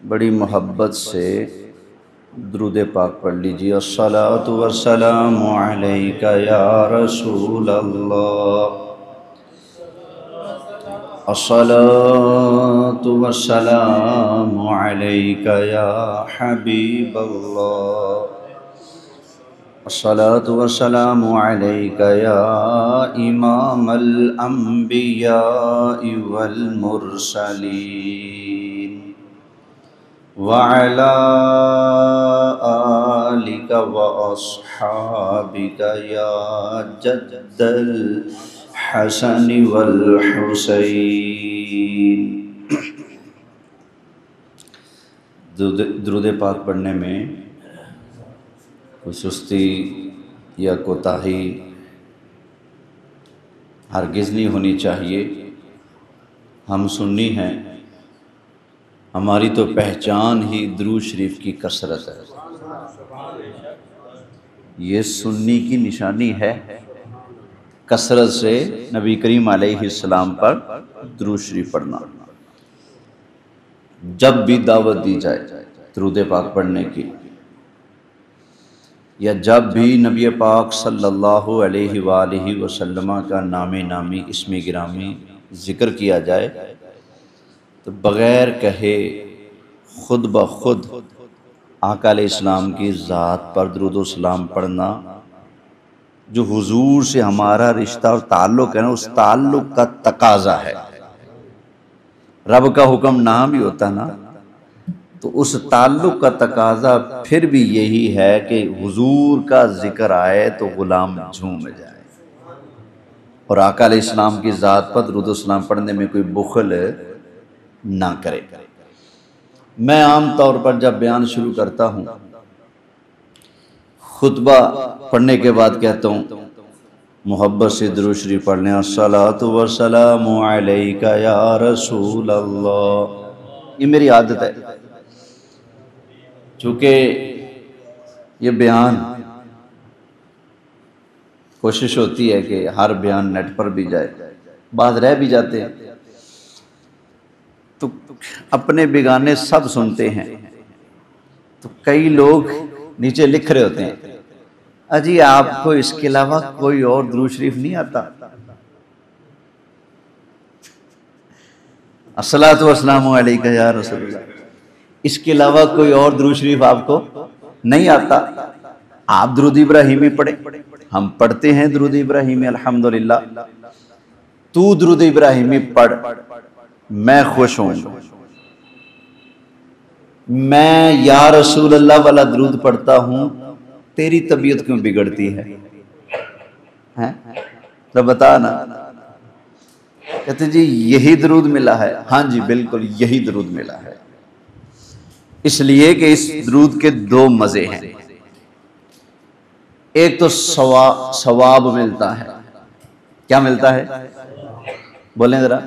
بڑی محبت سے درود پاک پڑھ لیجیے۔ الصلاۃ والسلام علیک یا رسول اللہ، الصلاۃ والسلام علیک یا حبیب اللہ، الصلاۃ والسلام علیک یا امام الانبیاء والمرسلین، وعلى آلك وأصحابك يا جد الحسن والحسين۔ درود پاک پڑھنے میں کوئی سستی یا کوتاہی ہرگز نہیں ہونی چاہیے۔ ہم سنی ہیں، ہماری تو پہچان ہی درود شریف کی کثرت ہے۔ یہ سنی کی نشانی ہے، کثرت سے نبی کریم علیہ السلام پر درود شریف پڑھنا۔ جب بھی دعوت دی جائے درود پاک پڑھنے کی، یا جب بھی نبی پاک صلی اللہ علیہ وآلہ وسلم کا نام نامی اسم گرامی ذکر کیا جائے تو بغیر کہے خود بخود آقا علیہ السلام کی ذات پر درود و سلام پڑھنا، جو حضور سے ہمارا رشتہ اور تعلق ہے نا، اس تعلق کا تقاضا ہے۔ رب کا حکم نہ بھی ہوتا نا تو اس تعلق کا تقاضا پھر بھی یہی ہے کہ حضور کا ذکر آئے تو غلام جھوم جائے، اور آقا علیہ السلام کی ذات پر درود و سلام پڑھنے میں کوئی بخل نہ کرے۔ میں عام طور پر جب بیان شروع کرتا ہوں، خطبہ پڑھنے کے بعد کہتا ہوں محبت سے درود شریف پڑھ لیں، الصلاۃ والسلام علیک یا رسول اللہ۔ یہ میری عادت ہے، چونکہ یہ بیان کوشش ہوتی ہے کہ ہر بیان نیٹ پر بھی جائے، بعض رہ بھی جاتے ہیں تو اپنے بیگانے سب سنتے ہیں، تو کئی لوگ نیچے لکھ رہے ہوتے ہیں اجی آپ کو اس کے علاوہ کوئی اور درود شریف نہیں آتا؟ الصلاۃ والسلام علیک یا رسول اللہ، اس کے علاوہ کوئی اور درود شریف آپ کو نہیں آتا؟ آپ درود ابراہیمی پڑھیں، ہم پڑھتے ہیں درود ابراہیمی الحمدللہ، تو درود ابراہیمی پڑھ، میں خوش ہوں۔ میں یا رسول اللہ والا درود پڑھتا ہوں، تیری طبیعت کیوں بگڑتی ہے؟ تو بتا نا۔ کہتے جی یہی درود ملا ہے؟ ہاں جی بالکل یہی درود ملا ہے، اس لیے کہ اس درود کے دو مزے ہیں۔ ایک تو ثواب ملتا ہے، کیا ملتا ہے؟ بولیں ذرا،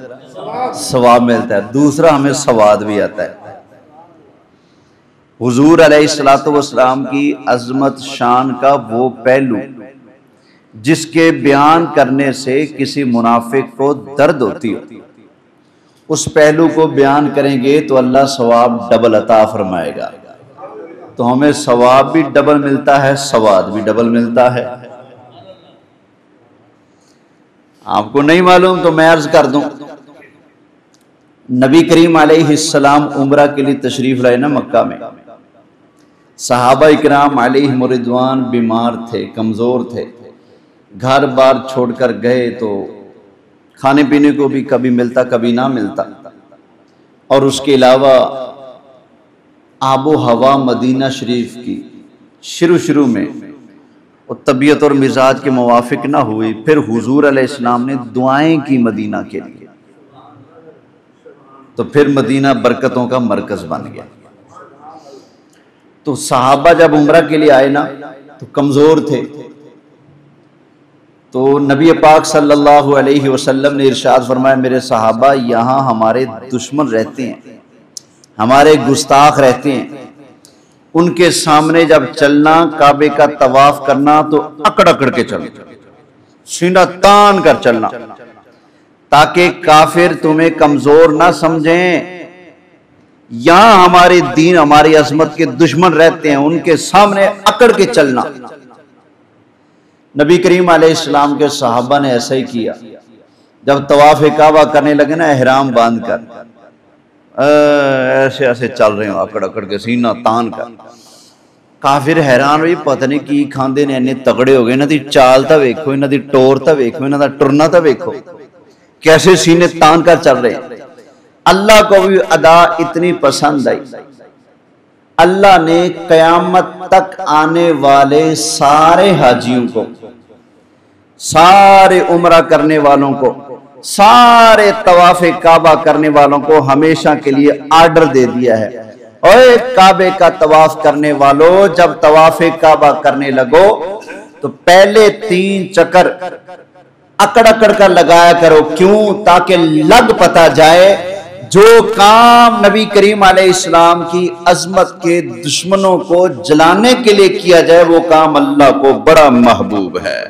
ثواب ملتا ہے۔ دوسرا ہمیں سواد بھی آتا ہے۔ حضور علیہ السلام کی عظمت شان کا وہ پہلو جس کے بیان کرنے سے کسی منافق کو درد ہوتی ہو، اس پہلو کو بیان کریں گے تو اللہ ثواب ڈبل عطا فرمائے گا، تو ہمیں ثواب بھی ڈبل ملتا ہے، سواد بھی ڈبل ملتا ہے۔ آپ کو نہیں معلوم تو میں عرض کر دوں، نبی کریم علیہ السلام عمرہ کے لیے تشریف لائے نا مکہ میں، صحابہ اکرام علیہم رضوان بیمار تھے، کمزور تھے، گھر بار چھوڑ کر گئے تو کھانے پینے کو بھی کبھی ملتا کبھی نہ ملتا، اور اس کے علاوہ آب و ہوا مدینہ شریف کی شروع میں وہ طبیعت اور مزاج کے موافق نہ ہوئی، پھر حضور علیہ السلام نے دعائیں کی مدینہ کے لیے، تو پھر مدینہ برکتوں کا مرکز بن گیا۔ تو صحابہ جب عمرہ کے لیے آئے نا تو کمزور تھے، تو نبی پاک صلی اللہ علیہ وسلم نے ارشاد فرمایا میرے صحابہ یہاں ہمارے دشمن رہتے ہیں، ہمارے گستاخ رہتے ہیں، ان کے سامنے جب چلنا، کعبے کا طواف کرنا تو اکڑ اکڑ کے چلنا، سینہ تان کر چلنا، تاکہ کافر تمہیں کمزور نہ سمجھیں، یہاں ہمارے دین ہماری عظمت کے دشمن رہتے ہیں، ان کے سامنے اکڑ کے چلنا۔ نبی کریم علیہ السلام کے صحابہ نے ایسا ہی کیا، جب طواف کعبہ کرنے لگے نا احرام باندھ کر ایسے ایسے چل رہے ہوں اکڑ اکڑ کے سینہ تان کر، کافر حیران ہوئی پتہ نہیں کی کھاندے نے انہیں تگڑے ہو گئے، انہاں دی چال تا ویکھو، انہاں دی ٹور تا ویکھو، انہاں دا ٹرنا تا ویکھو، کیسے سینے تان کر چل رہے ہیں۔ اللہ کو بھی ادا اتنی پسند آئی، اللہ نے قیامت تک آنے والے سارے حاجیوں کو، سارے عمرہ کرنے والوں کو، سارے طواف کعبہ کرنے والوں کو ہمیشہ کے لیے آرڈر دے دیا ہے، اوے کعبے کا طواف کرنے والو، جب طواف کعبہ کرنے لگو تو پہلے 3 چکر اکڑ اکڑ کر لگایا کرو، کیوں؟ تاکہ لگ پتا جائے جو کام نبی کریم علیہ السلام کی عظمت کے دشمنوں کو جلانے کے لیے کیا جائے وہ کام اللہ کو بڑا محبوب ہے۔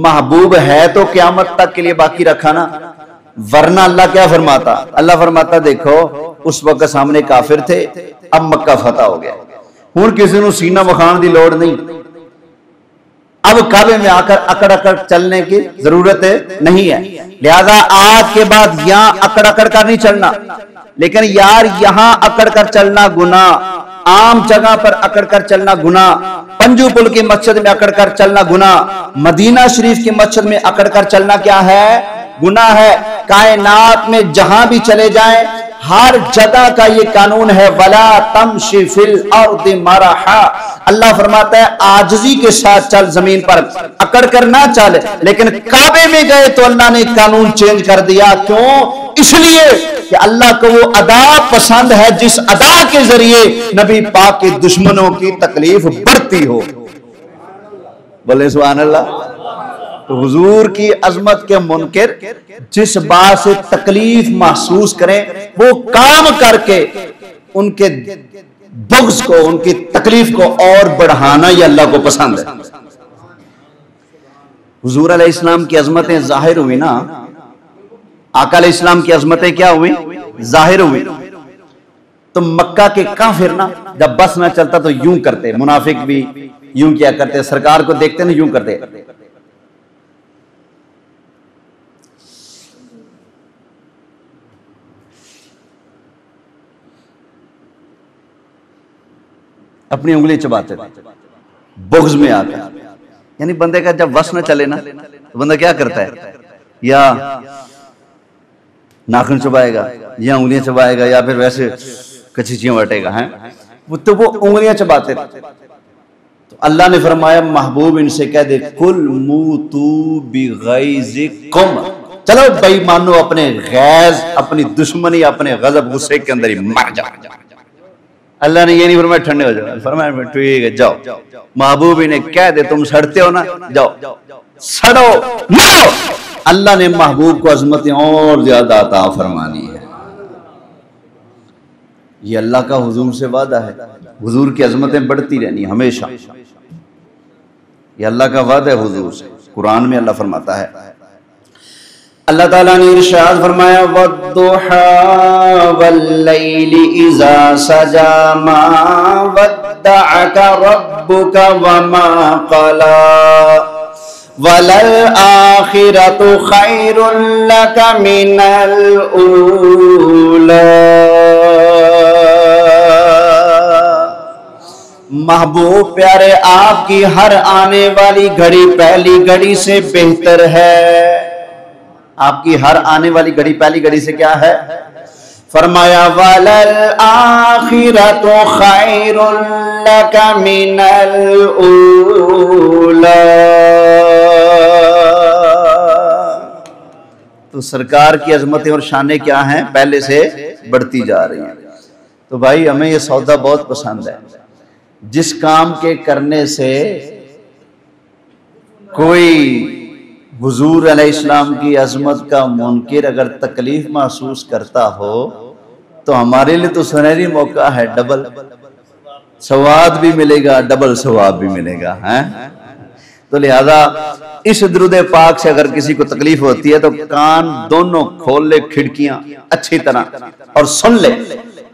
محبوب ہے تو قیامت تک کے لیے باقی رکھا نا، ورنہ اللہ کیا فرماتا؟ اللہ فرماتا دیکھو اس وقت سامنے کافر تھے، اب مکہ فتح ہو گیا، ہن کسی نو سینہ مخان دی لوڑ نہیں، اب کعبے میں آ کر اکڑ اکڑ چلنے کی ضرورت نہیں ہے، لہذا آج کے بعد یہاں اکڑ اکڑ کر نہیں چلنا، لیکن یار یہاں اکڑ کر چلنا گناہ، عام جگہ پر اکڑ کر چلنا گناہ، پنجو پل کی مسجد میں اکڑ کر چلنا گناہ، مدینہ شریف کی مسجد میں اکڑ کر چلنا کیا ہے؟ گناہ ہے۔ کائنات میں جہاں بھی چلے جائیں ہر جگہ کا یہ قانون ہے، وَلَا تَمْشِ فِي الْأَرْضِ مَرَحًا، اللہ فرماتا ہے عاجزی کے ساتھ چل زمین پر، اکڑ کر نہ چل، لیکن کعبے میں گئے تو اللہ نے قانون چینج کر دیا، کیوں؟ اس لیے کہ اللہ کو وہ ادا پسند ہے جس ادا کے ذریعے نبی پاک کے دشمنوں کی تکلیف بڑھتی ہو۔ بولے سبحان اللہ۔ تو حضور کی عظمت کے منکر جس بات سے تکلیف محسوس کریں وہ کام کر کے ان کے بغض کو، ان کی تکلیف کو اور بڑھانا یہ اللہ کو پسند ہے۔ حضور علیہ السلام کی عظمتیں ظاہر ہوئی نا، آقا علیہ السلام کی عظمتیں کیا ہوئی؟ ظاہر ہوئی۔ تو مکہ کے کافر نا جب بس نہ چلتا تو یوں کرتے، منافق بھی یوں کیا کرتے، سرکار کو دیکھتے نا یوں کرتے، اپنی انگلی چباتے تھے بغض میں آ کر، یعنی بندے کا جب وس نہ چلے نا تو بندہ کیا کرتا ہے؟ یا ناخن چبائے گا یا انگلیاں چبائے گا یا پھر ویسے کچھیچیاں وٹے گا، تو وہ انگلیاں چباتے تھے۔ تو اللہ نے فرمایا محبوب ان سے کہہ دے کل موتو بغیظکم، چلو بے ایمانو اپنے غیظ، اپنی دشمنی، اپنے غضب غصے کے اندر ہی مر جاؤ۔ اللہ نے یہ نہیں فرمایا ٹھنڈے ہو جاؤ، فرمایا ٹھیک ہے جاؤ، محبوب انہیں کہہ دے تم سڑتے ہو نا جاؤ سڑو مرو۔ اللہ نے محبوب کو عظمتیں اور زیادہ عطا فرمانی ہے، یہ اللہ کا حضور سے وعدہ ہے، حضور کی عظمتیں بڑھتی رہنی ہمیشہ، یہ اللہ کا وعدہ ہے حضور سے۔ قرآن میں اللہ فرماتا ہے، اللہ تعالیٰ نے ارشاد فرمایا وَالضُّحَىٰ وَاللَّيْلِ إِذَا سَجَىٰ مَا وَدَّعَكَ رَبُّكَ وَمَا قَلَىٰ وَلَلْآخِرَةُ خَيْرٌ لَكَ مِنَ الْأُولَىٰ۔ محبوب پیارے آپ کی ہر آنے والی گھڑی پہلی گھڑی سے بہتر ہے، آپ کی ہر آنے والی گھڑی پہلی گھڑی سے کیا ہے؟ فرمایا وَلَلْآخِرَةُ خَيْرٌ لَكَ مِنَ الْأُولَىٰ۔ تو سرکار کی عظمتیں اور شانیں کیا ہیں؟ پہلے سے بڑھتی جا رہی ہیں۔ تو بھائی ہمیں یہ سودا بہت پسند ہے، جس کام کے کرنے سے کوئی حضور علیہ السلام کی عظمت کا منکر اگر تکلیف محسوس کرتا ہو تو ہمارے لیے تو سنہری موقع ہے، ڈبل ثواب بھی ملے گا، ڈبل ثواب بھی ملے گا۔ تو لہذا اس درود پاک سے اگر کسی کو تکلیف ہوتی ہے تو کان دونوں کھول لے، کھڑکیاں اچھی طرح، اور سن لے.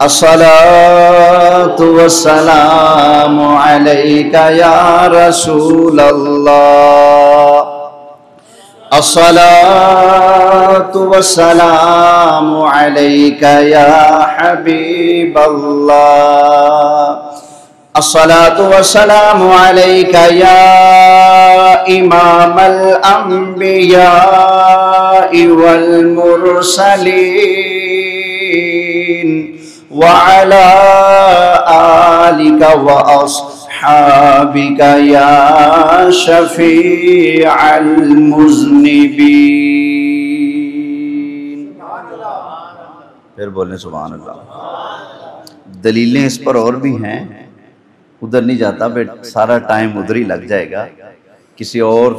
الصلاۃ والسلام علیک یا رسول اللہ، الصلاۃ والسلام علیک یا حبیب اللہ، الصلاۃ والسلام علیک یا امام الانبیاء والمرسلین وعلی آلک واصحابک یا شفیع المذنبین. پھر بولیں سبحان اللہ. دلیلیں اس پر اور بھی ہیں، ادھر نہیں جاتا، بٹ سارا ٹائم ادھر ہی لگ جائے گا. کسی اور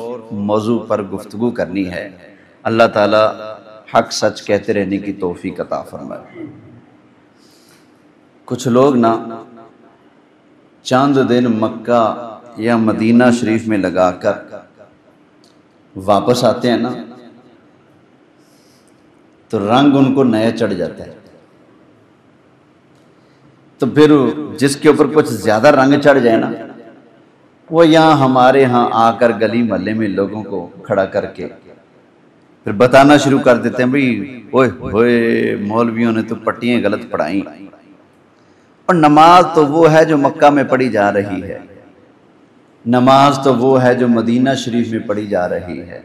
موضوع پر گفتگو کرنی ہے. اللہ تعالی حق سچ کہتے رہنے کی توفیق عطا فرمائے. کچھ لوگ نا چند دن مکہ یا مدینہ شریف میں لگا کر واپس آتے ہیں نا تو رنگ ان کو نیا چڑھ جاتا ہے. تو پھر جس کے اوپر کچھ زیادہ رنگ چڑھ جائے نا، وہ یہاں ہمارے ہاں آ کر گلی محلے میں لوگوں کو کھڑا کر کے پھر بتانا شروع کر دیتے ہیں، بھئی اوئے ہوئے مولویوں نے تو پٹیاں غلط پڑھائیں، اور نماز تو وہ ہے جو مکہ میں پڑھی جا رہی ہے، نماز تو وہ ہے جو مدینہ شریف میں پڑھی جا رہی ہے.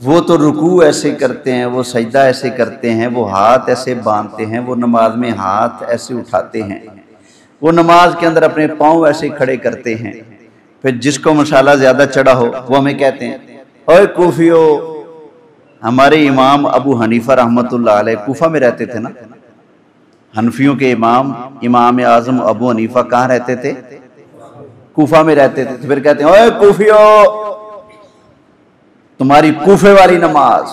وہ تو رکوع ایسے کرتے ہیں، وہ سجدہ ایسے کرتے ہیں، وہ ہاتھ ایسے باندھتے ہیں، وہ نماز میں ہاتھ ایسے اٹھاتے ہیں، وہ نماز کے اندر اپنے پاؤں ایسے کھڑے کرتے ہیں. پھر جس کو مشالہ زیادہ چڑھا ہو وہ ہمیں کہتے ہیں اوے کوفیو. ہمارے امام ابو حنیفہ رحمۃ اللہ علیہ کوفہ میں رہتے تھے نا، حنفیوں کے امام اعظم ابو حنیفہ کہاں رہتے تھے؟ کوفہ میں رہتے تھے. تو پھر کہتے ہیں اوے کوفیو، تمہاری کوفے والی نماز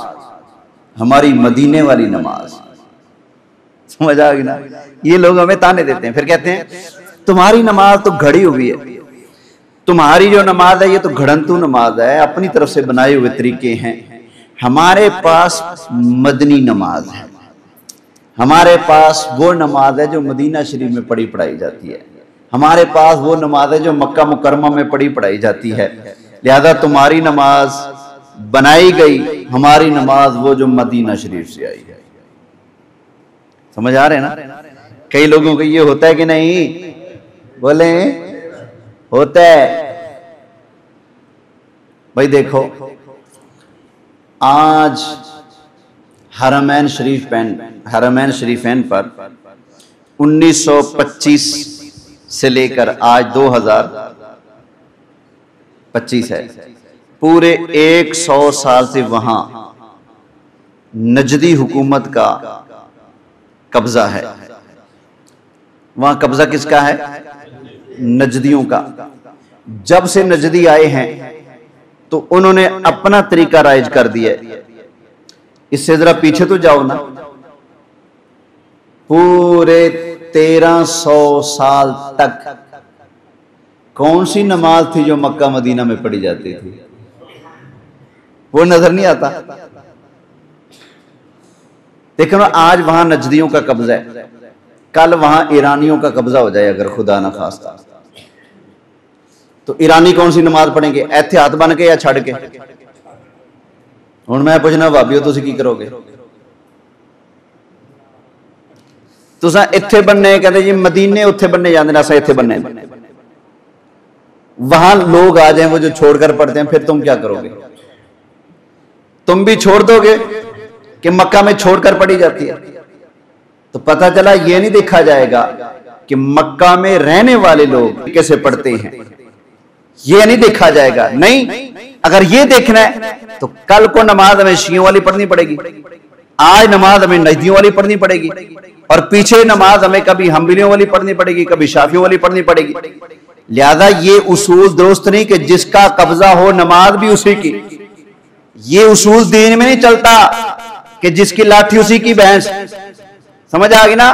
ہماری مدینے والی نماز. سمجھ آ گئی نا؟ یہ لوگ ہمیں تانے دیتے ہیں. پھر کہتے ہیں تمہاری نماز تو گھڑی ہوئی ہے، تمہاری جو نماز ہے یہ تو گھڑنتو نماز ہے، اپنی طرف سے بنائے ہوئے طریقے ہیں. ہمارے پاس مدنی نماز ہے، ہمارے پاس وہ نماز ہے جو مدینہ شریف میں پڑھائی جاتی ہے، ہمارے پاس وہ نماز ہے جو مکہ مکرمہ میں پڑھائی جاتی ہے. لہذا تمہاری نماز بنائی گئی، ہماری نماز وہ جو مدینہ شریف سے آئی ہے. سمجھ آ رہے ہیں نا؟ کئی لوگوں کو یہ ہوتا ہے کہ نہیں؟ بولیں ہوتا ہے. بھائی دیکھو، آج حرمین شریفین پر 1925 سے لے کر آج 2025 ہے، پورے 100 سال سے وہاں نجدی حکومت کا قبضہ ہے. وہاں قبضہ کس کا ہے؟ نجدیوں کا. جب سے نجدی آئے ہیں تو انہوں نے اپنا طریقہ رائج کر دیا ہے. اس سے ذرا پیچھے تو جاؤ نا، پورے 1300 سال تک کون سی نماز تھی جو مکہ مدینہ میں پڑھی جاتی تھی؟ وہ نظر نہیں آتا. دیکھو نا، آج وہاں نجدیوں کا قبضہ ہے، کل وہاں ایرانیوں کا قبضہ ہو جائے اگر خدا نہ خواستہ، تو ایرانی کون سی نماز پڑھیں گے؟ ایتھے ہاتھ بن کے یا چھڑ کے؟ ہوں میں پوچھنا بھابیو تسی کی کرو گے؟ تساں ایتھے بننے کہتے جی مدینے اتھے بننے جاندے نا، اساں ایتھے بننے. وہاں لوگ آ جائیں وہ جو چھوڑ کر پڑھتے ہیں، پھر تم کیا کرو گے؟ تم بھی چھوڑ دو گے کہ مکہ میں چھوڑ کر پڑھی جاتی ہے؟ تو پتہ چلا یہ نہیں دیکھا جائے گا کہ مکہ میں رہنے والے لوگ کیسے پڑھتے ہیں، یہ نہیں دیکھا جائے گا. نہیں، اگر یہ دیکھنا ہے تو کل کو نماز ہمیں شیعوں والی پڑھنی پڑے گی، آج نماز ہمیں نجدیوں والی پڑھنی پڑے گی، اور پیچھے نماز ہمیں کبھی حنبلیوں والی پڑھنی پڑے گی، کبھی شافعیوں والی پڑھنی پڑے گی. لہذا یہ اصول درست نہیں کہ جس کا قبضہ ہو نماز بھی اسی کی. یہ اصول دین میں نہیں چلتا کہ جس کی لاٹھی اسی کی بھینس. سمجھ آ گئی نا؟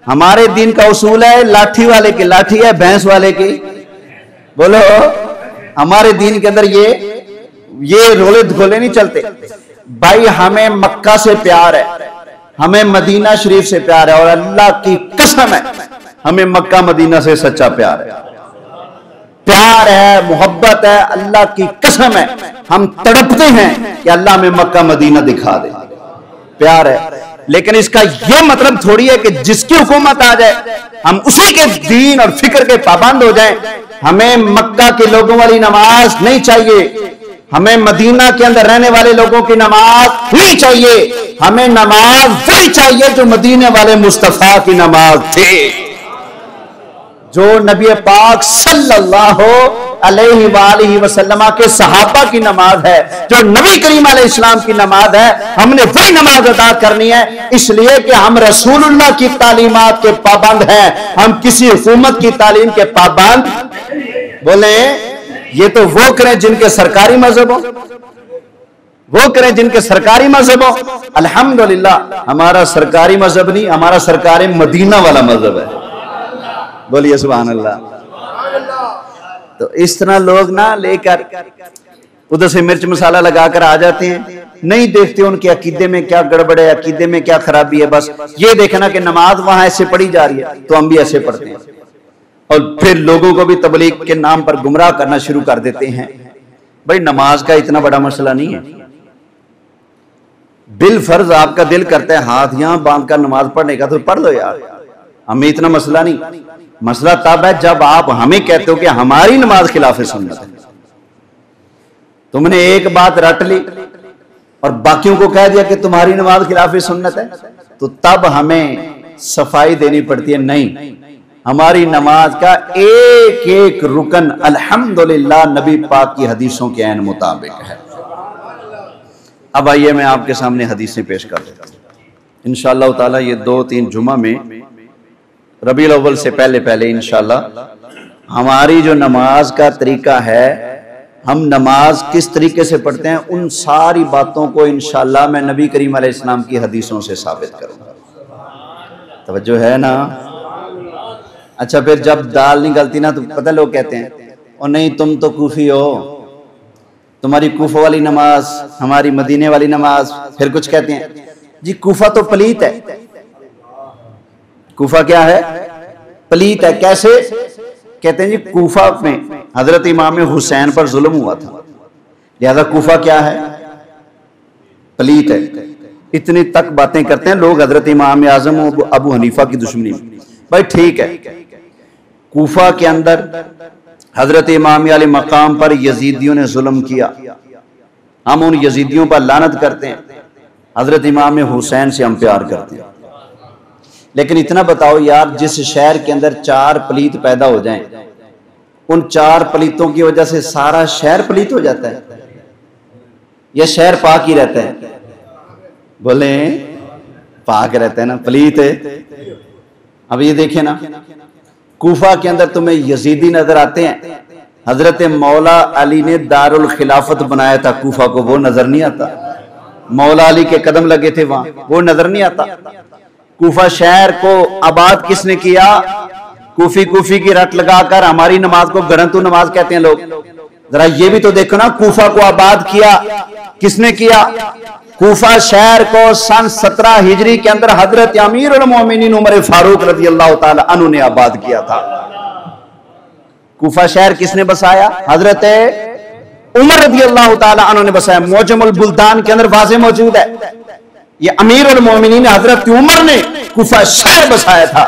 ہمارے دین کا اصول ہے لاٹھی والے کی لاٹھی ہے، بھینس والے کی بولو ہمارے دین کے اندر یہ رولے دھولے نہیں چلتے بھائی. ہمیں مکہ سے پیار ہے, ہمیں مدینہ شریف سے پیار ہے, اور اللہ کی قسم ہے ہمیں مکہ مدینہ سے سچا پیار ہے, محبت ہے, اللہ کی قسم ہے ہم تڑپتے ہیں کہ اللہ ہمیں مکہ مدینہ دکھا دے, پیار ہے. لیکن اس کا یہ مطلب تھوڑی ہے کہ جس کی حکومت آ جائے ہم اسی کے دین اور فکر کے پابند ہو جائیں. ہمیں مکہ کے لوگوں والی نماز نہیں چاہیے, ہمیں مدینہ کے اندر رہنے والے لوگوں کی نماز نہیں چاہیے, ہمیں نماز وہی چاہیے جو مدینے والے مصطفیٰ کی نماز تھے, جو نبی پاک صلی اللہ علیہ وآلہ وسلم کے صحابہ کی نماز ہے, جو نبی کریم علیہ السلام کی نماز ہے. ہم نے وہی نماز ادا کرنی ہے, اس لیے کہ ہم رسول اللہ کی تعلیمات کے پابند ہیں, ہم کسی حکومت کی تعلیم کے پابند. بولیں یہ تو وہ کریں جن کے سرکاری مذہب ہو, وہ کریں جن کے سرکاری مذہب ہو. الحمدللہ ہمارا سرکاری مذہب نہیں, ہمارا سرکار مدینہ والا مذہب ہے. بولیے سبحان اللہ. تو اس طرح لوگ نہ لے کر ادھر سے مرچ مسالہ لگا کر آ جاتے ہیں, نہیں دیکھتے ان کے عقیدے میں کیا گڑبڑ ہے, عقیدے میں کیا خرابی ہے. بس یہ دیکھنا کہ نماز وہاں ایسے پڑھی جا رہی ہے تو ہم بھی ایسے پڑھتے ہیں, اور پھر لوگوں کو بھی تبلیغ کے نام پر گمراہ کرنا شروع کر دیتے ہیں. بھائی نماز کا اتنا بڑا مسئلہ نہیں ہے, بالفرض آپ کا دل کرتا ہے ہاتھ یہاں باندھ کر نماز پڑھنے کا تو پڑھ لو یار, ہمیں اتنا مسئلہ نہیں. مسئلہ تب ہے جب آپ ہمیں کہتے ہو کہ ہماری نماز خلاف سنت ہے. تم نے ایک بات رٹ لی اور باقیوں کو کہہ دیا کہ تمہاری نماز خلاف سنت ہے, تو تب ہمیں صفائی دینی پڑتی ہے. نہیں, ہماری نماز کا ایک ایک رکن الحمدللہ نبی پاک کی حدیثوں کے عین مطابق ہے. اب آئیے میں آپ کے سامنے حدیثیں پیش کر دیتا ہوں انشاءاللہ تعالی. یہ 2-3 جمعہ میں ربیع الاول سے پہلے انشاءاللہ ہماری جو نماز کا طریقہ ہے, ہم نماز کس طریقے سے پڑھتے ہیں, ان ساری باتوں کو انشاءاللہ میں نبی کریم علیہ السلام کی حدیثوں سے ثابت کروں گا. توجہ ہے نا. اچھا پھر جب دال نہیں گلتی نا تو پتہ لوگ کہتے ہیں اور نہیں تم تو کوفی ہو, تمہاری کوفہ والی نماز ہماری مدینے والی نماز. پھر کچھ کہتے ہیں جی کوفہ تو پلیت ہے. کوفہ کیا ہے؟ پلیت ہے. کیسے؟ کہتے ہیں جی کوفہ میں حضرت امام حسین پر ظلم ہوا تھا, لہذا کوفہ کیا ہے؟ پلیت ہے. اتنی تک باتیں کرتے ہیں لوگ حضرت امام اعظم ابو حنیفہ کی دشمنی میں. بھائی ٹھیک ہے, کوفہ کے اندر حضرت امام علی مقام پر یزیدیوں نے ظلم کیا, ہم ان یزیدیوں پر لعنت کرتے ہیں, حضرت امام حسین سے ہم پیار کرتے ہیں. لیکن اتنا بتاؤ یار, جس شہر کے اندر 4 پلیت پیدا ہو جائیں, ان 4 پلیتوں کی وجہ سے سارا شہر پلیت ہو جاتا ہے یا شہر پاک ہی رہتا ہے؟ بولیں پاک رہتا ہے نا, پلیت ہے. اب یہ دیکھیں نا, کوفہ کے اندر تمہیں یزیدی نظر آتے ہیں, حضرت مولا علی نے دار الخلافت بنایا تھا کوفہ کو, وہ نظر نہیں آتا. مولا علی کے قدم لگے تھے وہاں, وہ نظر نہیں آتا. کوفہ شہر کو آباد کس نے کیا؟ کوفی کی رٹ لگا کر ہماری نماز کو گرنتو نماز کہتے ہیں لوگ. ذرا یہ بھی تو دیکھو نا, کوفہ کو آباد کیا کس نے کیا؟ کوفہ شہر کو سن 17 ہجری کے اندر حضرت امیر المومنین عمر فاروق رضی اللہ تعالی عنہ نے آباد کیا تھا. کوفہ شہر کس نے بسایا؟ حضرت عمر رضی اللہ تعالی عنہ نے بسایا. معجم البلدان کے اندر واضح موجود ہے, یہ امیر المومنین حضرت عمر نے کوفہ شہر بسایا تھا.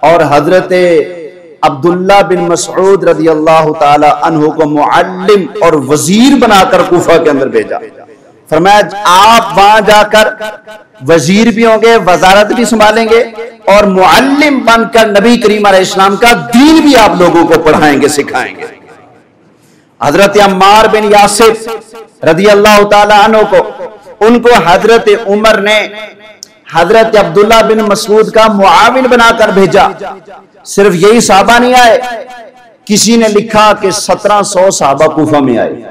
اور حضرت عبداللہ بن مسعود رضی اللہ تعالی عنہ کو معلم اور وزیر بنا کر کوفہ کے اندر بھیجا. فرمایا آپ وہاں جا کر وزیر بھی ہوں گے, وزارت بھی سنبھالیں گے, اور معلم بن کر نبی کریم علیہ السلام کا دین بھی آپ لوگوں کو پڑھائیں گے, سکھائیں گے. حضرت عمار بن یاسر رضی اللہ تعالی عنہ کو, ان کو حضرت عمر نے حضرت عبداللہ بن مسعود کا معاون بنا کر بھیجا. صرف یہی صحابہ نہیں آئے, کسی نے لکھا کہ 1700 صحابہ کوفہ میں آئے.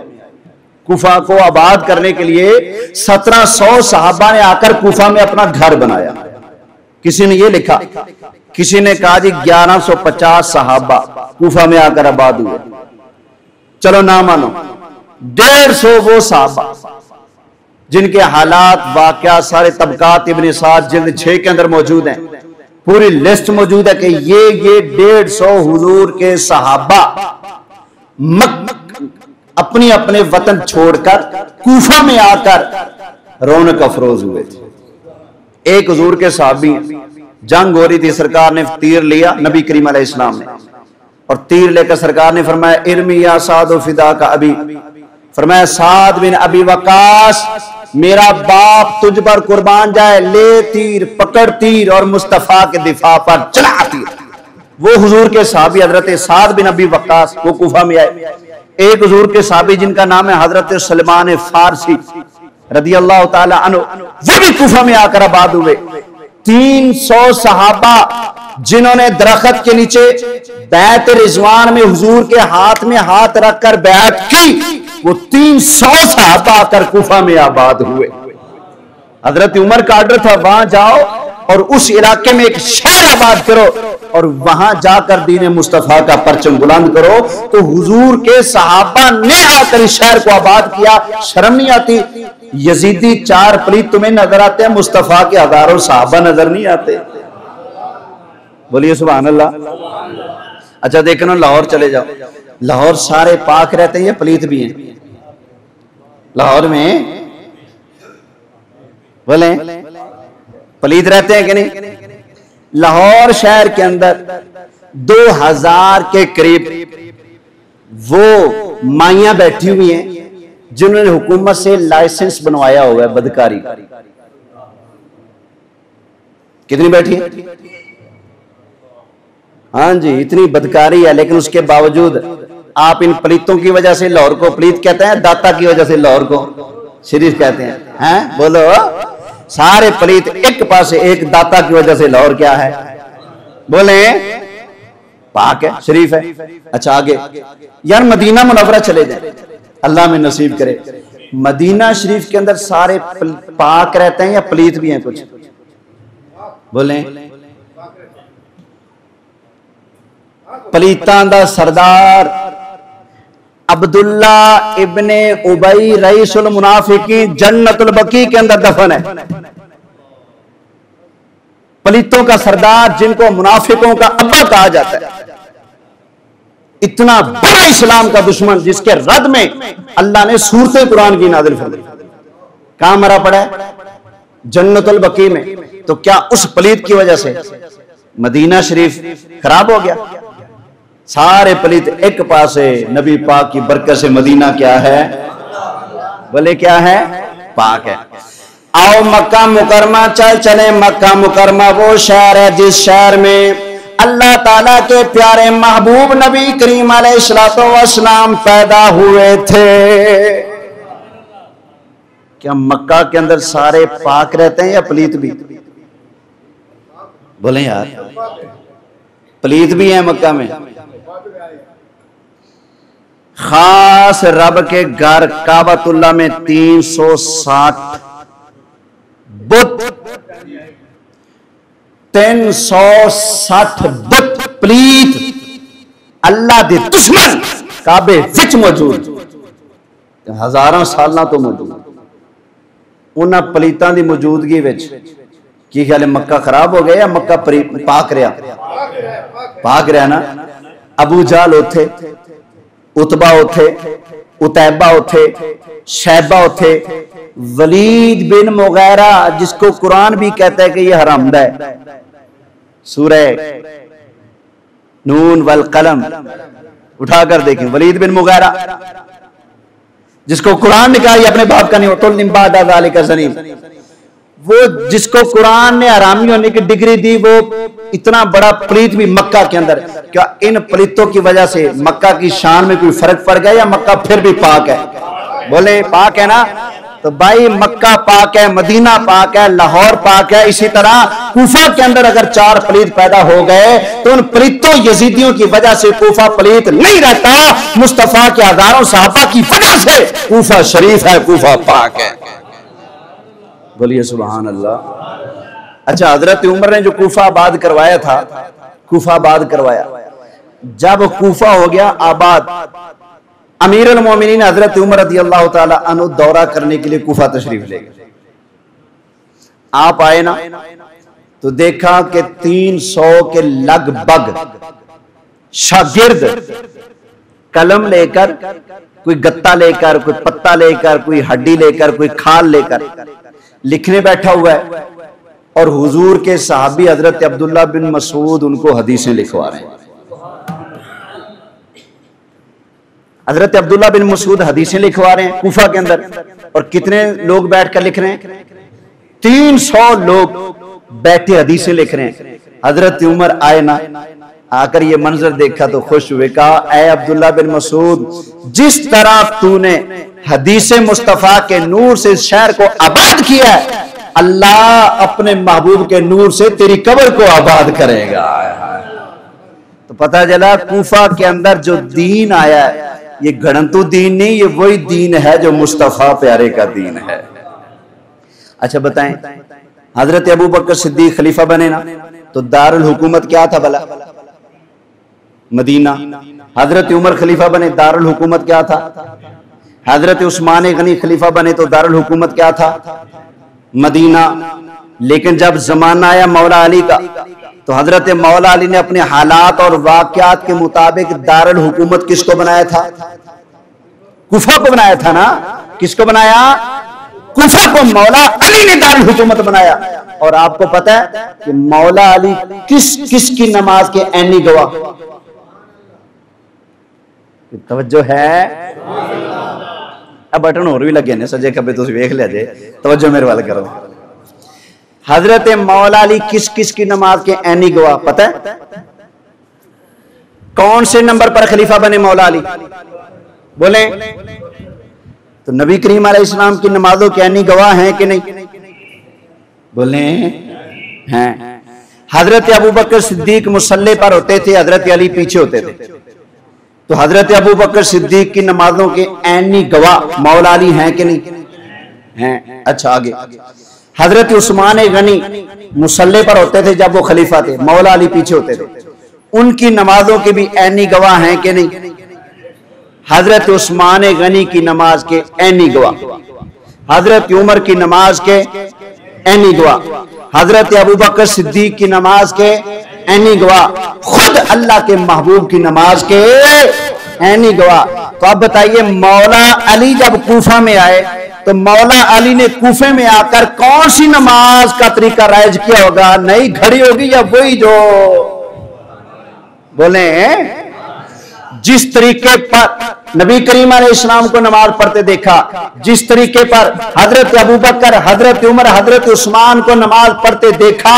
کوفہ کو آباد کرنے کے لیے 1700 صحابہ نے آ کر کوفہ میں اپنا گھر بنایا. کسی نے یہ لکھا, کسی نے کہا جی 1150 صحابہ کوفہ میں آ کر آباد ہوئے. چلو نہ مانو، 150 وہ صحابہ جن کے حالات واقعات سارے طبقات ابن سعد جلد 6 کے اندر موجود ہیں، پوری لسٹ موجود ہے کہ یہ 150 حضور کے صحابہ اپنی اپنے وطن چھوڑ کر کوفہ میں آ کر رونق افروز ہوئے تھے۔ ایک حضور کے صحابی جنگ ہو رہی تھی، سرکار نے تیر لیا نبی کریم علیہ السلام نے، اور تیر لے کر سرکار نے فرمایا ارمی یا سعد و فدا کا ابی، فرمایا سعد بن ابی وقاص میرا باپ تجھ پر قربان جائے، لے تیر، پکڑ تیر اور مصطفیٰ کے دفاع پر چلا تیر۔ وہ حضور کے صحابی حضرت سعد بن ابی وقاص وہ کوفہ میں آئے۔ ایک حضور کے صحابی جن کا نام ہے حضرت سلمان فارسی رضی اللہ تعالی عنہ، وہ بھی کوفہ میں آ کر آباد ہوئے۔ 300 صحابہ جنہوں نے درخت کے نیچے بیعت رضوان میں حضور کے ہاتھ میں ہاتھ رکھ کر بیعت کی، وہ 300 صحابہ آ کر کوفہ میں آباد ہوئے۔ حضرت عمر کا آرڈر تھا وہاں جاؤ اور اس علاقے میں ایک شہر آباد کرو اور وہاں جا کر دین مصطفیٰ کا پرچم بلند کرو، تو حضور کے صحابہ نے آ کر اس شہر کو آباد کیا۔ شرم نہیں آتی؟ یزیدی 4 پلیت تمہیں نظر آتے ہیں، مصطفیٰ کے ہزاروں صحابہ نظر نہیں آتے؟ بولیے سبحان اللہ۔ اچھا دیکھنا لاہور چلے جاؤ، لاہور سارے پاک رہتے ہیں یا پلیت بھی ہیں؟ لاہور میں بولیں پلیت رہتے ہیں کہ نہیں؟ لاہور شہر کے اندر 2000 کے قریب وہ مائیاں بیٹھی ہوئی ہیں جنہوں نے حکومت سے لائسنس بنوایا ہوا ہے بدکاری۔ کتنی بیٹھی ہیں؟ ہاں جی اتنی بدکاری ہے، لیکن اس کے باوجود آپ ان پلیتوں کی وجہ سے لاہور کو پلیت کہتے ہیں، داتا کی وجہ سے لاہور کو شریف کہتے ہیں؟ ہیں بولو، سارے پلیت ایک پاس ایک داتا کی وجہ سے لاہور کیا ہے؟ بولیں پاک ہے، شریف ہے۔ اچھا آگے یار مدینہ منورہ چلے جائیں، اللہ میں نصیب کرے۔ مدینہ شریف کے اندر سارے پاک رہتے ہیں یا پلیت بھی ہیں کچھ؟ بولیں پلیتان دا سردار عبداللہ ابن ابی رئیس المنافقین جنت البقیع کے اندر دفن ہے۔ پلیتوں کا سردار جن کو منافقوں کا ابا کہا جاتا ہے، اتنا بڑا اسلام کا دشمن جس کے رد میں اللہ نے سورتیں قرآن کی نازل فرمائی، کہاں مرا پڑا ہے؟ جنت البقیع میں۔ تو کیا اس پلیت کی وجہ سے مدینہ شریف خراب ہو گیا؟ سارے پلیت ایک پاس ہے، نبی پاک کی برکت سے مدینہ کیا ہے؟ بولے کیا ہے؟ پاک ہے۔ آؤ مکہ مکرمہ چلے، مکہ مکرمہ وہ شہر ہے جس شہر میں اللہ تعالیٰ کے پیارے محبوب نبی کریم علیہ السلام پیدا ہوئے تھے۔ کیا مکہ کے اندر سارے پاک رہتے ہیں یا پلیت بھی؟ بولیں یار پلیت بھی ہیں مکہ میں؟ خاص رب کے گھر کعبۃ اللہ میں 360 بت، 360 بت پلیت اللہ دے دشمن کعبے وچ موجود، ہزاراں سالاں تو موجود۔ انہاں پلیتاں دی موجودگی وچ کی خیال ہے مکہ خراب ہو گیا یا مکہ پاک رہا؟ پاک رہا نا۔ ابو جہل اوتھے، عتبہ اوتھے، عتیبہ اوتھے، شیبہ اوتھے، ولید بن مغیرہ جس کو قرآن بھی کہتا ہے کہ یہ حرامدہ ہے، سورہ نون والقلم اٹھا کر دیکھیں، ولید بن مغیرہ جس کو قرآن نے کہا یہ اپنے باپ کا نہیں ہوتا، من بعد ذلک زنیم، وہ جس کو قرآن نے حرامی ہونے کی ڈگری دی، وہ اتنا بڑا پلیت بھی مکہ کے اندر۔ کیا ان پلیتوں کی وجہ سے مکہ کی شان میں کوئی فرق پڑ گیا یا مکہ پھر بھی پاک ہے؟ بولے پاک ہے نا؟ تو بھائی مکہ پاک ہے، مدینہ پاک ہے، لاہور پاک ہے۔ اسی طرح کوفہ کے اندر اگر 4 پلیت پیدا ہو گئے تو ان پلیتوں یزیدیوں کی وجہ سے کوفہ پلیت نہیں رہتا، مصطفیٰ کے ہزاروں صحابہ کی وجہ سے کوفہ شریف ہے، کوفہ پاک ہے۔ بولیے سبحان اللہ۔ اچھا حضرت عمر نے جو کوفہ آباد کروایا تھا، کوفہ آباد کروایا، جب کوفہ ہو گیا آباد امیر المومنین حضرت عمر رضی اللہ تعالی عنہ دورہ کرنے کے لیے کوفہ تشریف لے گئے. آپ آئے نا تو دیکھا کہ 300 کے لگ بھگ شاگرد قلم لے کر، کوئی گتا لے کر، کوئی پتا لے کر، کوئی ہڈی لے کر، کوئی کھال لے کر لکھنے بیٹھا ہوا ہے، اور حضور کے صحابی حضرت عبداللہ بن مسعود ان کو حدیثیں لکھوا رہے ہیں. حضرت عبداللہ بن مسعود حدیثیں لکھوا رہے ہیں کوفہ کے اندر، اور کتنے لوگ بیٹھ کر لکھ رہے ہیں؟ 300 لوگ بیٹھے حدیثیں لکھ رہے ہیں. حضرت عمر آئے نا، آ کر یہ منظر دیکھا تو خوش ہوئے، کہا اے عبداللہ بن مسعود، جس طرح تو نے حدیث مصطفیٰ کے نور سے اس شہر کو آباد کیا ہے، اللہ اپنے محبوب کے نور سے تیری قبر کو آباد کرے گا. تو پتہ چلا کوفہ کے اندر جو دین آیا ہے یہ گھڑنتو دین نہیں، یہ وہی دین ہے جو مصطفیٰ پیارے کا دین ہے. اچھا بتائیں، حضرت ابو بکر صدیق خلیفہ بنے نا تو دارالحکومت کیا تھا بھلا؟ مدینہ. حضرت عمر خلیفہ بنے، دارالحکومت کیا تھا؟ حضرت عثمان غنی خلیفہ بنے تو دارالحکومت کیا تھا؟ مدینہ. لیکن جب زمانہ آیا مولا علی کا تو حضرت مولا علی نے اپنے حالات اور واقعات کے مطابق دارالحکومت کس کو بنایا تھا؟ کوفہ کو بنایا تھا نا. کس کو بنایا؟ کوفہ کو مولا علی نے دارالحکومت بنایا. اور آپ کو پتہ ہے کہ مولا علی کس کی نماز کے عینی گواہ؟ توجہ ہے؟ اب بٹن اور بھی لگے نے سجے کبھی تو ویکھ لیا جائے، توجہ میرے والے کرو. حضرت مولا علی کس کی نماز کے عینی گواہ پتہ ہے؟ کون سے نمبر پر خلیفہ بنے مولا علی؟ بولیں. تو نبی کریم علیہ السلام کی نمازوں کے عینی گواہ ہیں کہ نہیں؟ بولیں ہیں. حضرت ابو بکر صدیق مصلی پر ہوتے تھے، حضرت علی پیچھے ہوتے تھے. تو حضرت ابو بکر صدیق کی نمازوں کے عینی گواہ مولا علی ہیں کہ نہیں؟ ہیں. اچھا آگے. حضرت عثمان غنی مصلی پر ہوتے تھے جب وہ خلیفہ تھے، مولا علی پیچھے ہوتے تھے، ان کی نمازوں کے بھی عینی گواہ ہیں کہ نہیں؟ حضرت عثمان غنی کی نماز کے عینی گواہ، حضرت عمر کی نماز کے عینی گواہ، حضرت ابو بکر صدیق کی نماز کے عینی گواہ، خود اللہ کے محبوب کی نماز کے عینی گواہ. تو اب بتائیے مولا علی جب کوفہ میں آئے تو مولا علی نے کوفے میں آ کر کون سی نماز کا طریقہ رائج کیا ہوگا؟ نئی گھڑی ہوگی یا وہی جو بولیں جس طریقے پر نبی کریم علیہ السلام کو نماز پڑھتے دیکھا، جس طریقے پر حضرت ابوبکر، حضرت عمر، حضرت عثمان کو نماز پڑھتے دیکھا،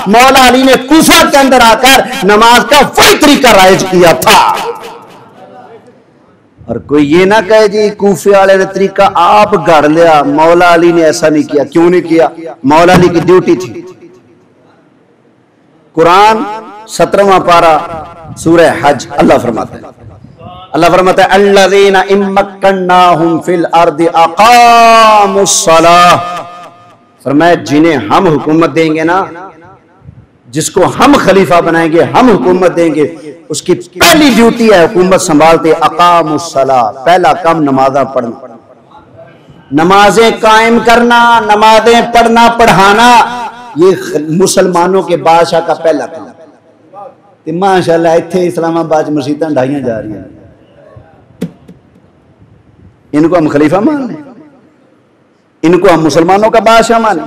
مولا علی نے کوفہ کے اندر آ کر نماز کا وہی طریقہ رائج کیا تھا. اور کوئی یہ نہ کہے جی کوفے والے نے طریقہ آپ گھڑ لیا، مولا علی نے ایسا نہیں کیا. کیوں نہیں کیا؟ مولا علی کی ڈیوٹی تھی. قرآن 17واں پارہ سورہ حج اللہ فرماتا ہے، الذین ان مکناہم فی الارض اقاموا الصلاۃ، فرمایا جنہیں ہم حکومت دیں گے نا، جس کو ہم خلیفہ بنائیں گے، ہم حکومت دیں گے، اس کی پہلی ڈیوٹی ہے حکومت سنبھالتے اقاموا الصلاۃ، پہلا کام نمازیں پڑھنا، نمازیں قائم کرنا، نمازیں پڑھنا پڑھانا، یہ مسلمانوں کے بادشاہ کا پہلا کام. ماشاءاللہ اتنے اسلام آباد مسیتاں ڈھائیاں جا رہی ہیں، ان کو ہم خلیفہ مان لیں، ان کو ہم مسلمانوں کا بادشاہ مانیں؟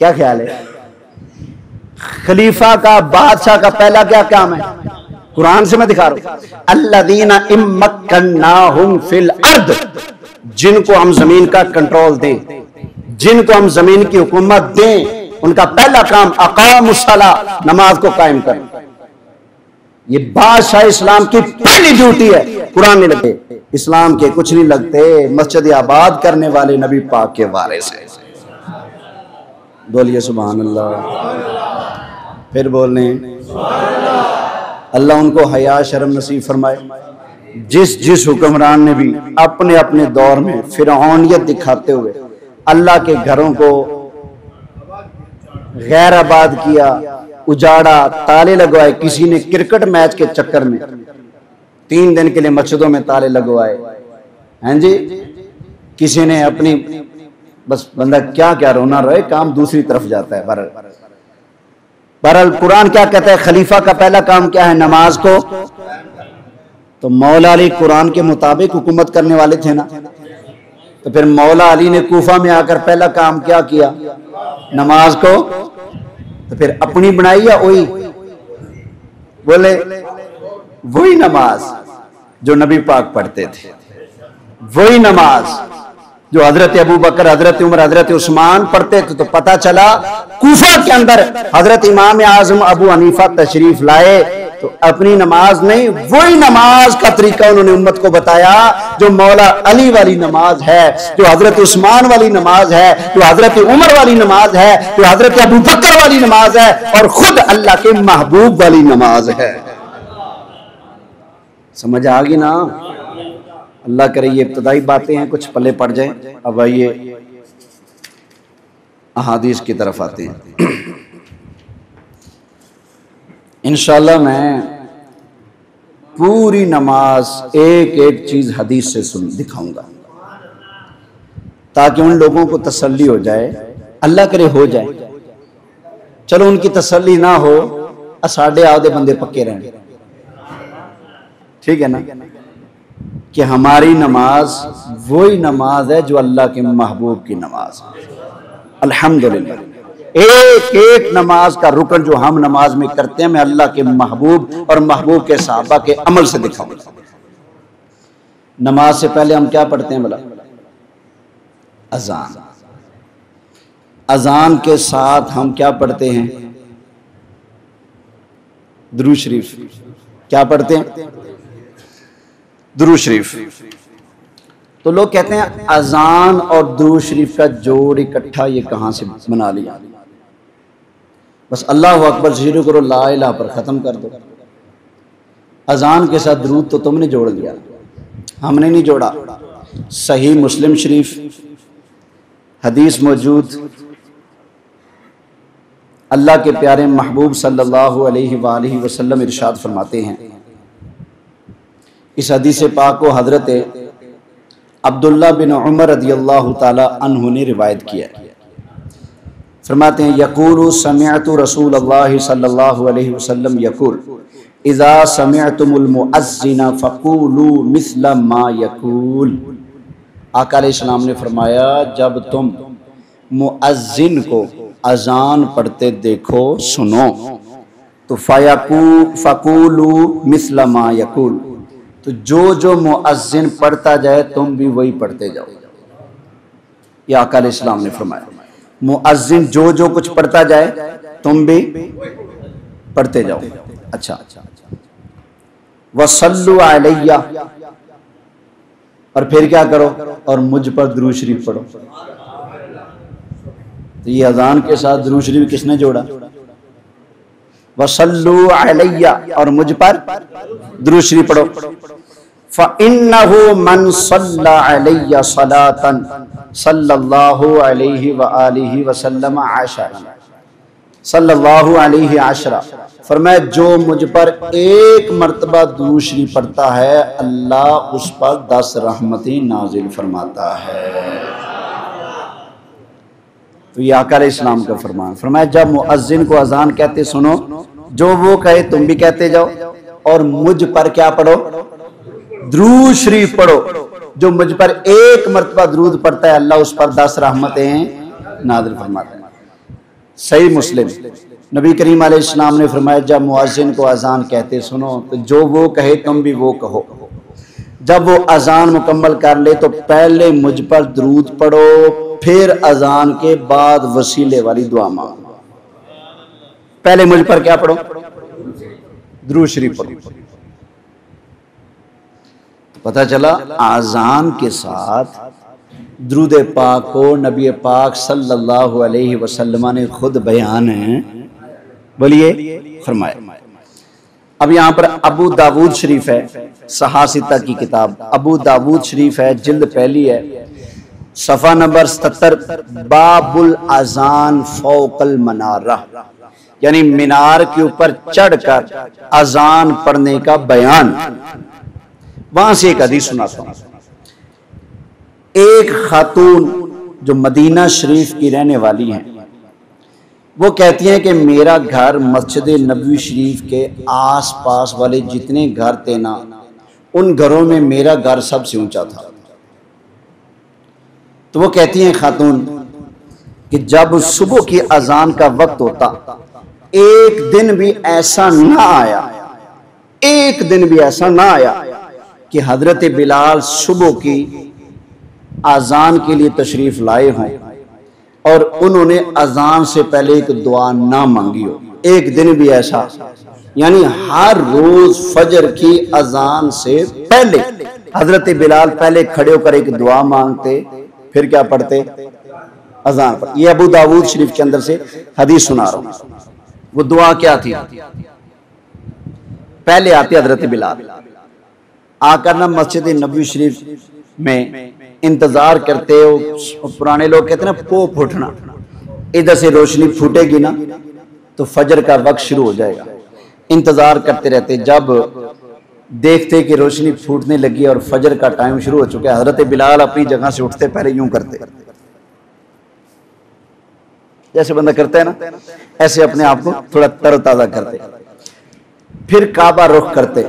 کیا خیال ہے؟ خلیفہ کا، بادشاہ کا پہلا کیا کام ہے؟ قرآن سے میں دکھا رہا ہوں، الذین ان مکناہم فی الارض، جن کو ہم زمین کا کنٹرول دیں، جن کو ہم زمین کی حکومت دیں، ان کا پہلا کام اقاموا الصلاۃ، نماز کو قائم کرنا. یہ بادشاہ اسلام کی پہلی ڈیوٹی ہے. قرآن میں لگے اسلام کے کچھ نہیں لگتے، مسجد آباد کرنے والے نبی پاک کے وارث ہیں. بولیے سبحان اللہ. پھر بولنے اللہ ان کو حیا شرم نصیب فرمائے. جس حکمران نے بھی اپنے اپنے دور میں فرعونیت دکھاتے ہوئے اللہ کے گھروں کو غیر آباد کیا، اجاڑا، تالے لگوائے، کسی نے کرکٹ میچ کے چکر میں 3 دن کے لیے مسجدوں میں تالے لگوائے ہیں جی. کسی نے اپنی بس بندہ کیا کیا رونا روئے، کام دوسری طرف جاتا ہے. بہرحال قرآن کیا کہتا ہے؟ خلیفہ کا پہلا کام کیا ہے؟ نماز کو. تو مولا علی قرآن کے مطابق حکومت کرنے والے تھے نا، تو پھر مولا علی نے کوفہ میں آ کر پہلا کام کیا کیا؟ نماز کو. تو پھر اپنی بنائی یا وہی؟ بولے وہی نماز جو نبی پاک پڑھتے تھے، وہی نماز جو حضرت ابو بکر، حضرت عمر، حضرت عثمان پڑھتے تھے. تو پتہ چلا کوفہ کے اندر حضرت امام اعظم ابو حنیفہ تشریف لائے تو اپنی نماز نہیں، وہی نماز کا طریقہ انہوں نے امت کو بتایا جو مولا علی والی نماز ہے، جو حضرت عثمان والی نماز ہے، جو حضرت عمر والی نماز ہے، جو حضرت ابو بکر والی نماز ہے، اور خود اللہ کے محبوب والی نماز ہے. سمجھ آ گئی نا؟ اللہ کرے یہ ابتدائی باتیں ہیں، کچھ پلے پڑ جائیں. اب آئیے احادیث کی طرف آتے ہیں. انشاءاللہ میں پوری نماز ایک ایک چیز حدیث سے دکھاؤں گا تاکہ ان لوگوں کو تسلی ہو جائے. اللہ کرے ہو جائے، چلو ان کی تسلی نہ ہو، ساڑھے آدھے بندے پکے رہیں. ٹھیک ہے نا؟ کہ ہماری نماز وہی نماز ہے جو اللہ کے محبوب کی نماز ہے. الحمدللہ ایک ایک نماز کا رکن جو ہم نماز میں کرتے ہیں میں اللہ کے محبوب اور محبوب کے صحابہ کے عمل سے دکھاؤں گا. نماز سے پہلے ہم کیا پڑھتے ہیں بلا؟ اذان. اذان کے ساتھ ہم کیا پڑھتے ہیں؟ درود شریف. کیا پڑھتے ہیں؟ درود شریف. تو لوگ کہتے ہیں اذان اور درود شریف کا جوڑ اکٹھا یہ کہاں سے بنا لیا؟ بس اللہ اکبر شروع کرو، لا الہ پر ختم کر دو. اذان کے ساتھ درود تو تم نے جوڑ دیا، ہم نے نہیں جوڑا. صحیح مسلم شریف حدیث موجود، اللہ کے پیارے محبوب صلی اللہ علیہ وآلہ وسلم ارشاد فرماتے ہیں. اس حدیث پاک کو حضرت عبداللہ بن عمر رضی اللہ تعالی عنہ نے روایت کیا ہے. فرماتے ہیں یقول سمعت رسول اللہ صلی اللہ علیہ وسلم یقول اذا سمعتم المؤذن فقولوا مثل ما یقول. آقا علیہ السلام نے فرمایا جب تم مؤذن کو اذان پڑھتے دیکھو سنو تو فقولوا مثل ما یقول، تو جو مؤذن پڑھتا جائے تم بھی وہی پڑھتے جاؤ. یہ آقا علیہ السلام نے فرمایا مؤذن جو کچھ پڑھتا جائے تم بھی پڑھتے جاؤ. اچھا وصلوا علیہ، اور پھر کیا کرو؟ اور مجھ پر درود شریف پڑھو. تو یہ اذان کے ساتھ درود شریف کس نے جوڑا؟ وصلوا علیہ، اور مجھ پر درود شریف پڑھو. فَإِنَّهُ مَنْ صَلَّى عَلَيَّ صَلَاةً صلی اللہ علیہ وآلہ وسلم عشرًا، صلی اللہ علیہ عشرًا. فرمایا جو مجھ پر ایک مرتبہ درود شریف پڑھتا ہے اللہ اس پر 10 رحمتیں نازل فرماتا ہے. تو یہ آقا علیہ السلام کا فرمان. فرمایا جب مؤذن کو اذان کہتے سنو، جو وہ کہے تم بھی کہتے جاؤ، اور مجھ پر کیا پڑھو؟ درود شریف پڑھو. جو مجھ پر ایک مرتبہ درود پڑھتا ہے اللہ اس پر 10 رحمتیں نازل فرماتا ہے. صحیح مسلم نبی کریم علیہ السلام نے فرمایا جب مؤذن کو اذان کہتے سنو تو جو وہ کہے تم بھی وہ کہو. جب وہ اذان مکمل کر لے تو پہلے مجھ پر درود پڑھو، پھر اذان کے بعد وسیلے والی دعا مانگو. پہلے مجھ پر کیا پڑھو؟ درود شریف پڑھو. پتہ چلا اذان کے ساتھ درود پاک کو نبی پاک صلی اللہ علیہ وسلم نے خود بیان ہے بولیے فرمائے. اب یہاں پر ابو داود شریف ہے، صحاح کی کتاب ابو داود شریف ہے، جلد پہلی ہے، صفحہ نمبر 77، باب الاذان فوق المنارہ، یعنی مینار کے اوپر چڑھ کر اذان پڑھنے کا بیان. وہاں سے ایک حدیث سناتا ہوں. ایک خاتون جو مدینہ شریف کی رہنے والی ہیں، وہ کہتی ہیں کہ میرا گھر مسجد نبوی شریف کے آس پاس والے جتنے گھر تھے نا، ان گھروں میں میرا گھر سب سے اونچا تھا. تو وہ کہتی ہیں خاتون کہ جب صبح کی اذان کا وقت ہوتا، ایک دن بھی ایسا نہ آیا، ایک دن بھی ایسا نہ آیا کہ حضرت بلال صبح کی اذان کے لیے تشریف لائے ہوں اور انہوں نے اذان سے پہلے ایک دعا نہ مانگی ہو. ایک دن بھی ایسا، یعنی ہر روز فجر کی اذان سے پہلے حضرت بلال پہلے کھڑے ہو کر ایک دعا مانگتے، پھر کیا پڑھتے؟ اذان پر. یہ ابو داؤد شریف کے اندر سے حدیث سنا رہا ہوں. وہ دعا کیا تھی؟ پہلے آتے حضرت بلال، آ کر نہ مسجد نبوی شریف میں انتظار کرتے ہو. پرانے لوگ کہتے ہیں نا پو پھوٹنا، ادھر سے روشنی پھوٹے گی نا تو فجر کا وقت شروع ہو جائے گا. انتظار کرتے رہتے، جب دیکھتے کہ روشنی پھوٹنے لگی اور فجر کا ٹائم شروع ہو چکا ہے، حضرت بلال اپنی جگہ سے اٹھتے، پہلے یوں کرتے جیسے بندہ کرتا ہے نا، ایسے اپنے آپ کو تھوڑا تر و تازہ کرتے، پھر کعبہ رخ کرتے،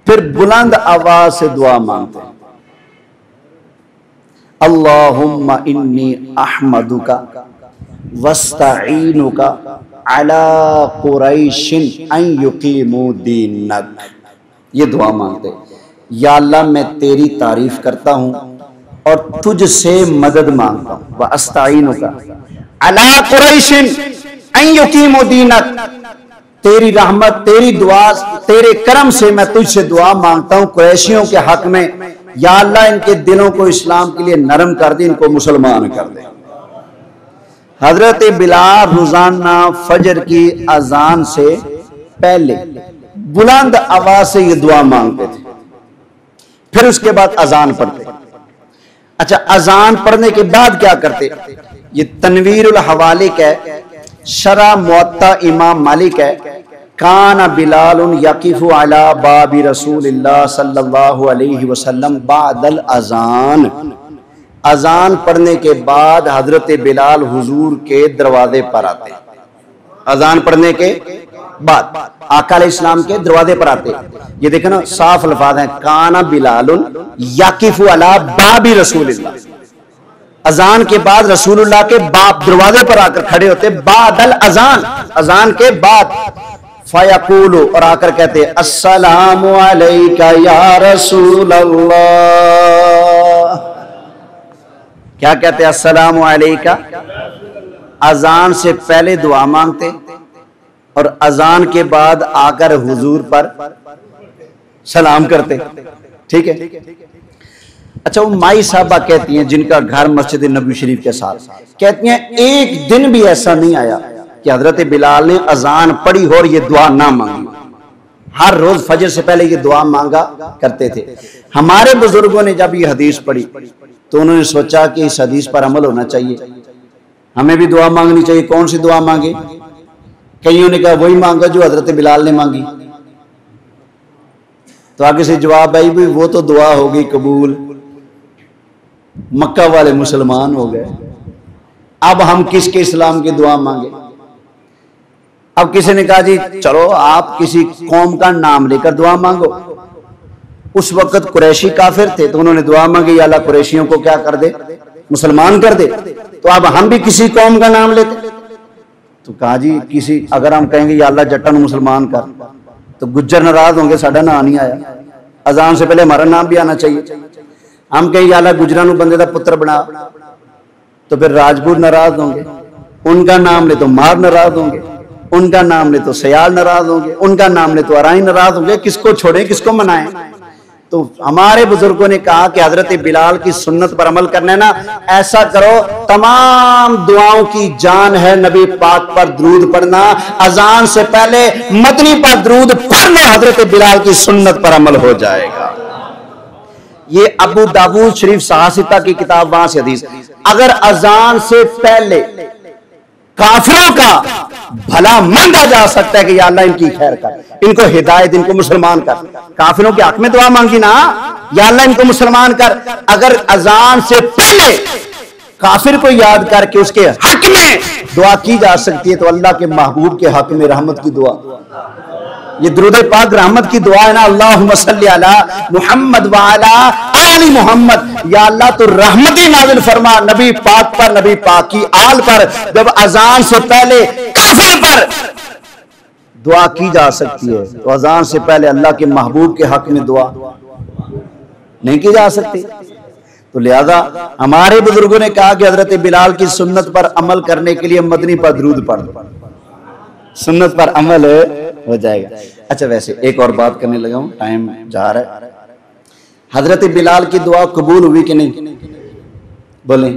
پھر بلند آواز سے دعا مانگتے. اللہم انی احمدک واستعینک علی قریش ان یقیموا دینک. یہ دعا مانگتے، یا اللہ میں تیری تعریف کرتا ہوں اور تجھ سے مدد مانگتا ہوں. واستعینک علی قریش ان یقیموا دینک، تیری رحمت، تیری دعا، تیرے کرم سے میں تجھ سے دعا مانگتا ہوں قریشیوں کے حق میں. یا اللہ ان کے دلوں کو اسلام کے لیے نرم کر دے، ان کو مسلمان کر دے. حضرت بلال روزانہ فجر کی اذان سے پہلے بلند آواز سے یہ دعا مانگتے تھے، پھر اس کے بعد اذان پڑھتے. اچھا، اذان پڑھنے کے بعد کیا کرتے؟ یہ تنویر الحوالک ہے، شرح موطا امام مالک ہے. کان بلال یقف علی باب رسول اللہ صلی اللہ علیہ وسلم بعد الاذان. اذان پڑھنے کے بعد حضرت بلال حضور کے دروازے پر آتے. اذان پڑھنے کے بعد آقا علیہ السلام کے دروازے پر آتے. یہ دیکھیں نا، صاف الفاظ ہیں، کان بلال یقف علی باب رسول اللہ. اذان کے بعد رسول اللہ کے باب دروازے پر آ کر کھڑے ہوتے بعد الاذان، اذان کے بعد. فیقول، اور آ کر کہتے السلام علیکہ یا رسول اللہ. کیا کہتے؟ السلام علیکہ. اذان سے پہلے دعا مانگتے اور اذان کے بعد آ کر حضور پر سلام کرتے. ٹھیک ہے. اچھا، وہ مائی صاحبہ کہتی ہیں جن کا گھر مسجد نبوی شریف کے ساتھ، کہتی ہیں ایک دن بھی ایسا نہیں آیا کہ حضرت بلال نے اذان پڑھی ہو اور یہ دعا نہ مانگی. ہر روز فجر سے پہلے یہ دعا مانگا کرتے تھے. ہمارے بزرگوں نے جب یہ حدیث پڑھی تو انہوں نے سوچا کہ اس حدیث پر عمل ہونا چاہیے، ہمیں بھی دعا مانگنی چاہیے. کون سی دعا مانگے؟ کئیوں نے کہا وہی مانگا جو حضرت بلال نے مانگی. تو آگے سے جواب آئی بھی وہ تو دعا ہوگی قبول، مکہ والے مسلمان ہو گئے، اب ہم کس کے اسلام کی دعا مانگے؟ اب کسی نے کہا جی چلو آپ کسی قوم کا نام لے کر دعا مانگو. اس وقت قریشی کافر تھے تو انہوں نے دعا مانگی یا اللہ قریشیوں کو کیا کر دے؟ مسلمان کر دے. تو اب ہم بھی کسی قوم کا نام لیتے. تو کہا جی کسی، اگر ہم کہیں گے یا اللہ جٹن مسلمان کر تو گجر ناراض ہوں گے، ساڈا نام نہیں آیا. اذان سے پہلے ہمارا نام بھی آنا چاہیے. ہم کہیں یا اللہ گجراں نو بندے دا پتر بنا تو پھر راجپوت ناراض ہوں گے. ان کا نام لے تو مار ناراض ہوں گے، ان کا نام لے تو سیال ناراض ہوں گے، ان کا نام لے تو ارائیں ناراض ہوں گے. کس کو چھوڑیں، کس کو منائیں؟ تو ہمارے بزرگوں نے کہا کہ حضرت بلال کی سنت پر عمل کرنا ہے نا، ایسا کرو تمام دعاؤں کی جان ہے نبی پاک پر درود پڑھنا. اذان سے پہلے مدنی پر درود پڑھنا، حضرت بلال کی سنت پر عمل ہو جائے گا. یہ ابو داؤد شریف صحاستہ کی کتاب، وہاں سے حدیث. اگر اذان سے پہلے کافروں کا بھلا مانگا جا سکتا ہے کہ یا اللہ ان کی خیر کر، ان کو ہدایت، ان کو مسلمان کر۔ کافروں کے حق میں دعا مانگی نا، یا اللہ ان کو مسلمان کر۔ اگر اذان سے پہلے کافر کو یاد کر کے اس کے حق میں دعا کی جا سکتی ہے تو اللہ کے محبوب کے حق میں رحمت کی دعا، یہ درود پاک رحمت کی دعا ہے نا، اللہم صلی علی محمد وعلی آل محمد، یا اللہ تو رحمتی نازل فرما نبی پاک پر، نبی پاک کی آل پر۔ جب اذان سے پہلے کافر پر دعا کی جا سکتی ہے تو اذان سے پہلے اللہ کے محبوب کے حق میں دعا نہیں کی جا سکتی؟ تو لہذا ہمارے بزرگوں نے کہا کہ حضرت بلال کی سنت پر عمل کرنے کے لیے مدنی پر درود پڑھ دو، سنت پر عمل ہو جائے گا۔ اچھا ویسے ایک اور بات کرنے لگا ہوں، ٹائم جا رہا ہے۔ حضرت بلال کی دعا قبول ہوئی کہ نہیں؟ بولیں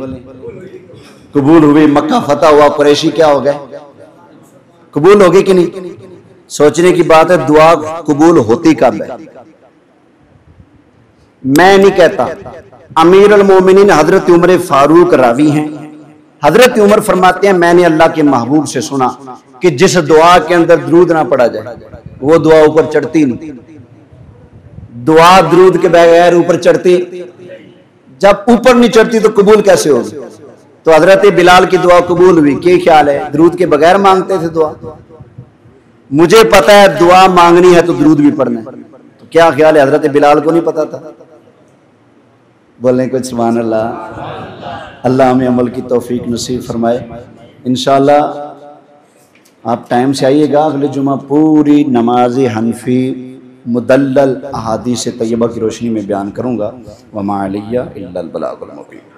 قبول ہوئی۔ مکہ فتح ہوا، قریشی کیا ہو گئے؟ قبول ہوگی کہ نہیں؟ سوچنے کی بات ہے دعا قبول ہوتی کب ہے؟ میں نہیں کہتا، امیر المومنین حضرت عمر فاروق راوی ہیں، حضرت عمر فرماتے ہیں میں نے اللہ کے محبوب سے سنا کہ جس دعا کے اندر درود نہ پڑھا جائے وہ دعا اوپر چڑھتی نہیں۔ دعا درود کے بغیر اوپر چڑھتی، جب اوپر نہیں چڑھتی تو قبول کیسے ہوگی؟ تو حضرت بلال کی دعا قبول ہوئی۔ کیا خیال ہے؟ درود کے بغیر مانگتے تھے دعا؟ مجھے پتا ہے دعا مانگنی ہے تو درود بھی پڑھنا ہے، تو کیا خیال ہے حضرت بلال کو نہیں پتا تھا؟ بولیں کچھ سبحان اللہ۔ اللہ ہمیں عمل کی توفیق نصیب فرمائے۔ انشاءاللہ آپ ٹائم سے آئیے گا، اگلے جمعہ پوری نماز حنفی مدلل احادیث طیبہ کی روشنی میں بیان کروں گا۔ وما علیہ الا البلاغ المبین۔